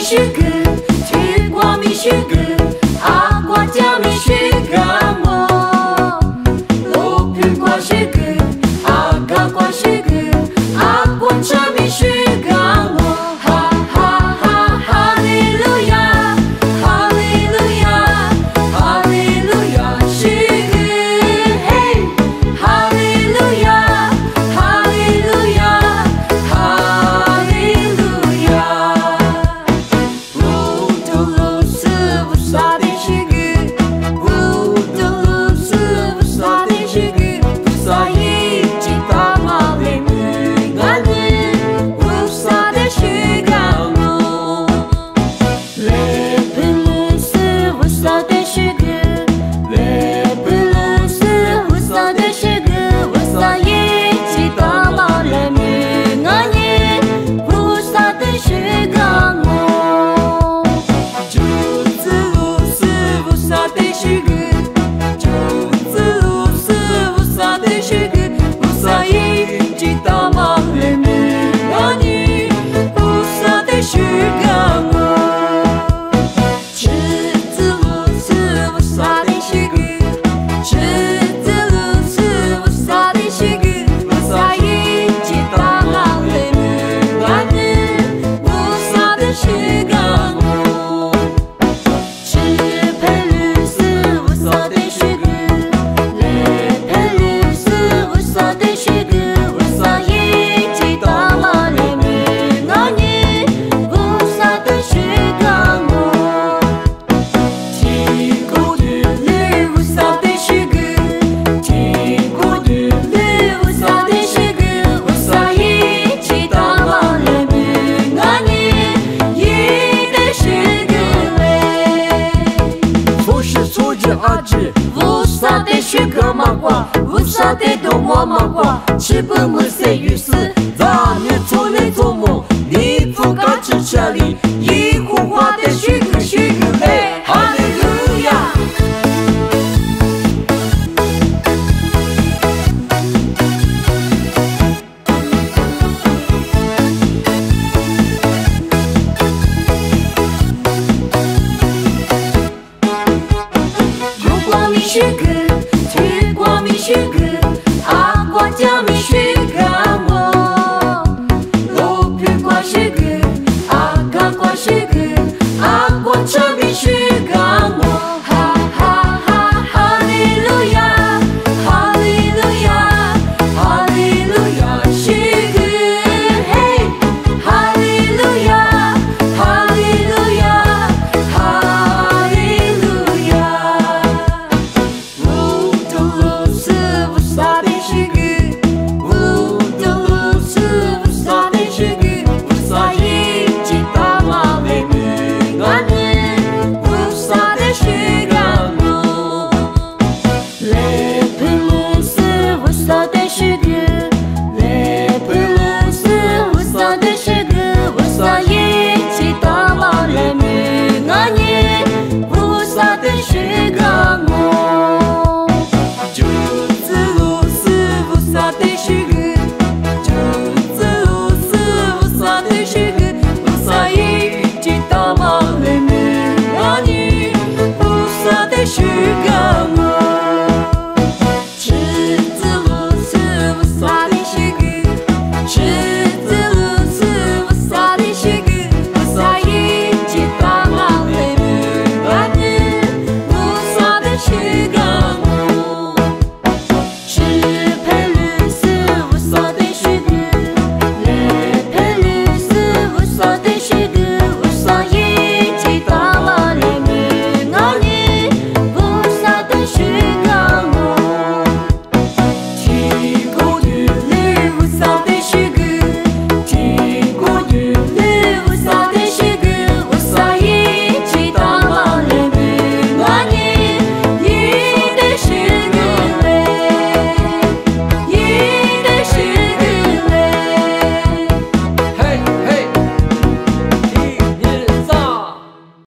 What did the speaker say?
须格，去过米须格，阿瓜加米须格么？路皮瓜须格，阿嘎瓜须格，阿瓜加米须格么？哈哈哈，哈利路亚，哈利路亚，哈利路亚须格，嘿，哈利路亚，哈利路亚，哈利路亚。乌图鲁斯布萨的须格，乌图鲁斯布萨的须格，布萨伊吉达玛雷姆安尼，布萨的须格姆，雷普鲁斯布萨的须格，雷普鲁斯布萨的须格，布萨伊吉达玛雷姆安尼，布萨的须格姆。竹子鲁斯布萨的须格，竹子鲁斯布萨的须格，布萨伊吉达玛雷姆安尼，布萨的须格姆。池子鲁斯布萨的须格，池子鲁斯布萨的须格，布萨伊吉达玛雷姆安尼，布萨的须格姆。池佩鲁斯布萨的须格，雷佩鲁斯布萨的须格，布萨伊吉达玛雷姆安尼，布萨的须格姆。提古杜鲁布萨的须格，提古杜鲁布萨的须格，布萨伊吉达玛雷姆安尼，伊的须格嘞。不是出之阿之，乌萨的须格玛瓜，乌萨的多么玛瓜，吃不木塞于斯，咱们做来做梦，你不敢吃这里，一壶花的须格须格嘞，哈利路亚。如果米须格，去过米须格，阿瓜加米须格么？路皮瓜须格，阿嘎瓜须格，阿瓜加米须格么？哈哈哈，哈利路亚，哈利路亚，哈利路亚须格，嘿，哈利路亚，哈利路亚，哈利路亚。乌图鲁斯布萨的须格，乌图鲁斯布萨的须格，布萨伊吉达玛雷姆安尼，布萨的须格姆。雷普鲁斯布萨的须格，雷普鲁斯布萨的须格，布萨伊吉达玛雷姆安尼，布萨的须格姆。竹子鲁斯布萨的须格，竹子鲁斯布萨的须格，布萨伊吉达玛雷姆安尼，布萨的须格姆。池子鲁斯布萨的须格，池子鲁